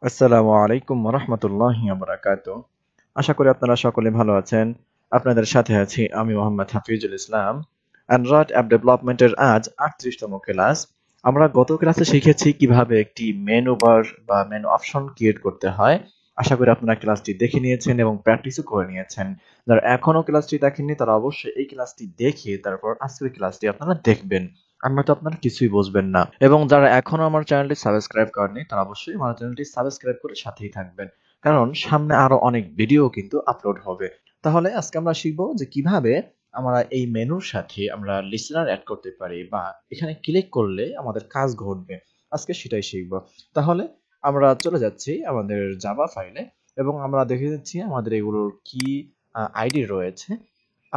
আসসালামু আলাইকুম ওয়া রাহমাতুল্লাহি ওয়া বারাকাতুহু। আশা করি আপনারা সকলে ভালো আছেন। আপনাদের সাথে আছি আমি মোহাম্মদ হাফিজুল ইসলাম। অ্যান্ড্রয়েড অ্যাপ ডেভেলপমেন্টের আজ 38তম ক্লাস। আমরা গত ক্লাসে শিখেছি কিভাবে একটি মেনু বার বা মেনু অপশন ক্রিয়েট করতে হয়। আশা করি আপনারা ক্লাসটি দেখে নিয়েছেন এবং প্র্যাকটিসও করে নিয়েছেন। যারা এখনো ক্লাসটি দেখেননি তারা অবশ্যই এই ক্লাসটি দেখে তারপর আজকের ক্লাসটি আপনারা দেখবেন। তো আপনারা কিছুই বুঝবেন না। এবং যারা এখনো আমার চ্যানেলটি সাবস্ক্রাইব করেনি তারা অবশ্যই আমার চ্যানেলটি সাবস্ক্রাইব করে সাথেই থাকবেন। কারণ সামনে আরো অনেক ভিডিও কিন্তু আপলোড হবে। তাহলে আজকে আমরা শিখব যে কিভাবে আমরা এই মেনুর সাথে আমরা লিসেনার অ্যাড করতে পারি বা এখানে ক্লিক করলে আমাদের কাজ ঘটবে। আজকে সেটাই শিখব। তাহলে আমরা চলে যাচ্ছি আমাদের জাভা ফাইলে এবং আমরা দেখে নিচ্ছি আমাদের এগুলোর কি আইডি রয়েছে।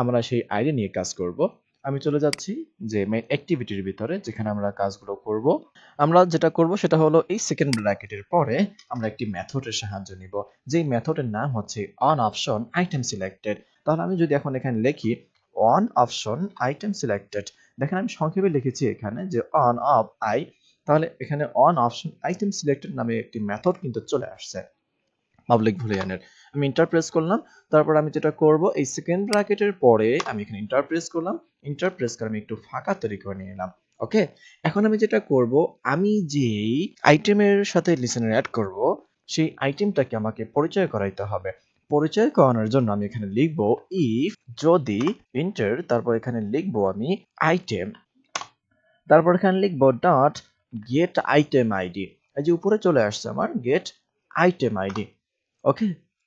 আমরা সেই আইডি নিয়ে কাজ করব। আমি চলে যাচ্ছি যে মেইন অ্যাক্টিভিটির ভিতরে যেখানে আমরা কাজগুলো করব। আমরা যেটা করব সেটা হলো এই সেকেন্ড ব্র্যাকেটের পরে আমরা একটি মেথডের সাহায্য নিব। যেই মেথডের নাম হচ্ছে অন অপশন আইটেম সিলেক্টেড। তাহলে আমি যদি এখন এখানে লিখি অন অপশন আইটেম সিলেক্টেড, দেখেন আমি সংক্ষেপে লিখেছি এখানে যে অন অফ আই, তাহলে এখানে অন অপশন আইটেম সিলেক্টেড নামে একটি মেথড কিন্তু চলে আসছে পাবলিক বুলিয়ানের। আমি এন্টার প্রেস করলাম। তারপর আমি যেটা করব এই সেকেন্ড ব্র্যাকেটের পরে আমি এখানে এন্টার প্রেস করলাম। এন্টার প্রেস করে আমি একটু ফাঁকা তৈরি করে নিলাম। ওকে, এখন আমি যেটা করব, আমি যেই আইটেমের সাথে লিসেনার অ্যাড করব সেই আইটেমটাকে আমাকে পরিচয় করাইতে হবে। পরিচয় করানোর জন্য আমি এখানে লিখব ইফ যদি এন্টার, তারপর এখানে লিখব আমি আইটেম, তারপর এখানে লিখব ডট গেট আইটেম আইডি। এই যে উপরে চলে আসছে আমার গেট আইটেম আইডি। ওকে,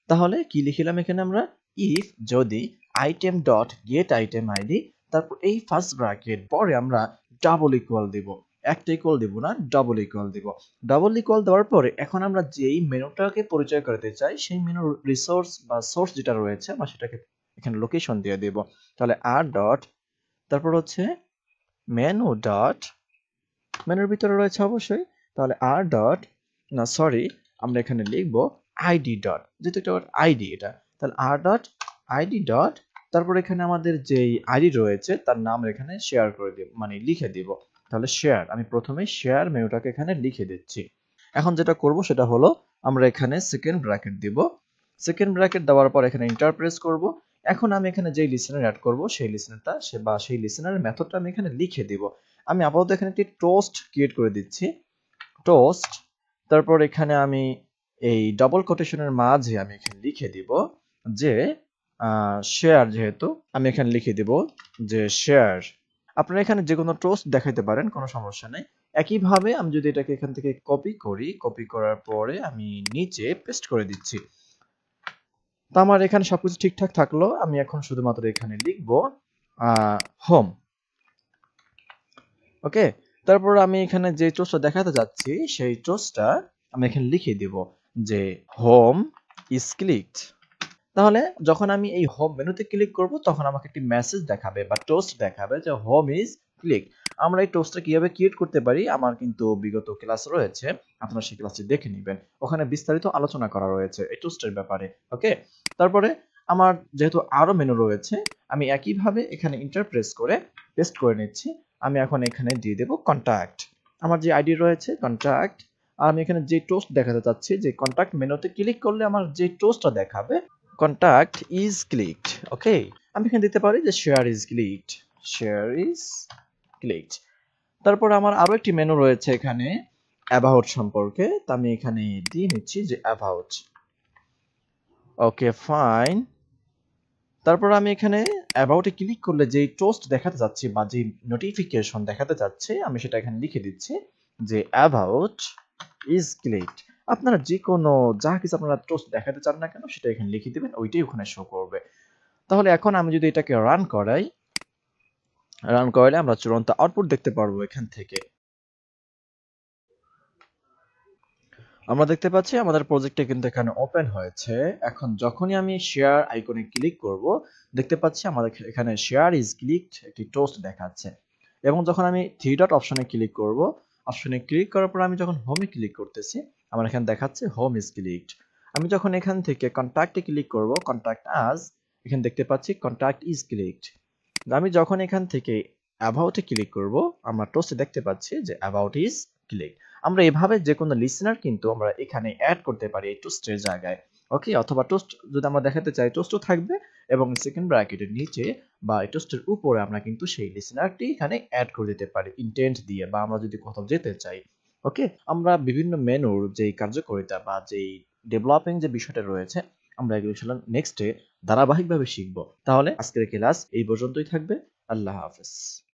তাহলে কি লিখলাম এখানে আমরা ইফ যদি item dot gate item ID, তারপর এই ফার্স্ট ব্র্যাকেট পরে আমরা ডাবল ইকুয়াল দিব। একটা ইকুয়াল দিব না, ডাবল ইকুয়াল দিব। ডাবল ইকুয়াল দেওয়ার পরে এখন আমরা যেই মেনুটাকে পরিচয় করতে চাই সেই মেনুর রিসোর্স বা সোর্স যেটা রয়েছে আমরা সেটাকে এখানে লোকেশন দিয়ে দেব। তাহলে আর ডট, তারপর হচ্ছে মেনু ডট, মেনুর ভিতরে রয়েছে অবশ্যই, তাহলে আর ডট, না সরি, আমরা এখানে লিখব আইডি ডট, যেহেতু এটা আইডি এটা, তাহলে আর ডট আইডি ডট, তারপর এখানে আমাদের যেই আইডি রয়েছে তার নাম এখানে শেয়ার করে দিব, মানে লিখে দিব। তাহলে শেয়ার, আমি প্রথমে শেয়ার মেনুটাকে এখানে লিখে দিচ্ছি। এখন যেটা করব সেটা হলো আমরা এখানে সেকেন্ড ব্র্যাকেট দিব। সেকেন্ড ব্র্যাকেট দেওয়ার পর এখানে এন্টার প্রেস করব। এখন আমি এখানে যেই লিসেনার অ্যাড করব সেই লিসেনারটা সেই লিসেনারের মেথডটা আমি এখানে লিখে দিব। আমি আপাতত এখানে একটি টোস্ট ক্রিয়েট করে দিচ্ছি, টোস্ট। তারপর এখানে আমি এই ডাবল কোটেশনের মাঝে আমি এখানে লিখে দিব যে শেয়ার, যেহেতু আমি এখানে লিখে দিব যে শেয়ার। আপনারা এখানে যে কোনো টোস্ট দেখাইতে পারেন, কোনো সমস্যা নেই। একইভাবে আমি যদি এটাকে এখান থেকে কপি করি, কপি করার পরে আমি নিচে পেস্ট করে দিচ্ছি। তো আমার এখানে সবকিছু ঠিকঠাক থাকলো। আমি এখন শুধুমাত্র এখানে লিখবো হোম। ওকে, তারপর আমি এখানে যে টোস্টটা দেখাতে যাচ্ছি সেই টোস্টটা আমি এখানে লিখে দিব যে হোম ইজ ক্লিকড। তাহলে যখন আমি এই হোম মেনুতে ক্লিক করব তখন আমাকে একটি মেসেজ দেখাবে বা টোস্ট দেখাবে যে হোম ইজ ক্লিক। আমরা এই টোস্টটা কিভাবে ক্রিয়েট করতে পারি আমার কিন্তু বিগত ক্লাস রয়েছে, আপনারা সেই ক্লাসটি দেখে নেবেন, ওখানে বিস্তারিত আলোচনা করা রয়েছে এই টোস্টের ব্যাপারে। ওকে, তারপরে আমার যেহেতু আরো মেনু রয়েছে আমি একইভাবে এখানে এন্টার প্রেস করে পেস্ট করে নিচ্ছি। আমি এখন এখানে দিয়ে দেব কন্টাক্ট, আমার যে আইডি রয়েছে কন্টাক্ট। আর আমি এখানে যে টোস্ট দেখাতে চাচ্ছি যে কন্টাক্ট মেনুতে ক্লিক করলে আমার যে টোস্টটা দেখাবে contact is clicked. ওকে, আমি এখানে দিতে পারি যে share is clicked, share is clicked। তারপর আমার আরো একটি মেনু রয়েছে এখানে about সম্পর্কে, তো আমি এখানে দিয়ে নিচ্ছি যে about। ওকে ফাইন, তারপর আমি এখানে about এ ক্লিক করলে যেই টোস্ট দেখাতে যাচ্ছি বা যে নোটিফিকেশন দেখাতে যাচ্ছে আমি সেটা এখানে লিখে দিচ্ছি যে about is clicked। আপনারা যে কোনো যা কিছু আপনারা টোস্ট দেখাতে চান না কেন সেটা এখানে লিখে দিবেন, ওইটাই ওখানে শো করবে। তাহলে এখন আমি যদি এটাকে রান করাই, রান করালে আমরা চূড়ান্ত আউটপুট দেখতে পারবো। এখান থেকে আমরা দেখতে পাচ্ছি আমাদের প্রজেক্টটা কিন্তু এখানে ওপেন হয়েছে। এখন যখনই আমি শেয়ার আইকনে ক্লিক করব দেখতে পাচ্ছি আমাদের এখানে শেয়ার ইজ ক্লিকড একটি টোস্ট দেখাচ্ছে। এবং যখন আমি থ্রি ডট অপশনে ক্লিক করব, অপশনে ক্লিক করার পর আমি যখন হোমে ক্লিক করতেছি আমার এখানে দেখাচ্ছে হোম ইজ ক্লিকড। আমি যখন এখান থেকে কন্টাক্টে ক্লিক করব, কন্টাক্ট আজ, এখানে দেখতে পাচ্ছি কন্টাক্ট ইজ ক্লিকড। আমি যখন এখান থেকে অ্যাবাউটে ক্লিক করব আমরা টোস্টে দেখতে পাচ্ছি যে অ্যাবাউট ইজ ক্লিক। আমরা এভাবে যে কোনো লিসেনার কিন্তু আমরা এখানে অ্যাড করতে পারি এই টোস্টের জায়গায়। ওকে, অথবা টোস্ট যদি আমরা দেখাতে চাই টোস্টও থাকবে এবং সেকেন্ড ব্র্যাকেটের নিচে বা এই টোস্টের উপরে আমরা কিন্তু সেই লিসেনারটি এখানে অ্যাড করে দিতে পারি ইন্টেন্ট দিয়ে, বা আমরা যদি কোথাও যেতে চাই। ওকে, আমরা বিভিন্ন মেনুর যেই কার্যকারিতা বা যেই ডেভেলপিং যে বিষয়টা রয়েছে আমরা এগুলো নেক্সটে ধারাবাহিকভাবে শিখব। তাহলে আজকের ক্লাস এই পর্যন্তই থাকবে। আল্লাহ হাফেজ।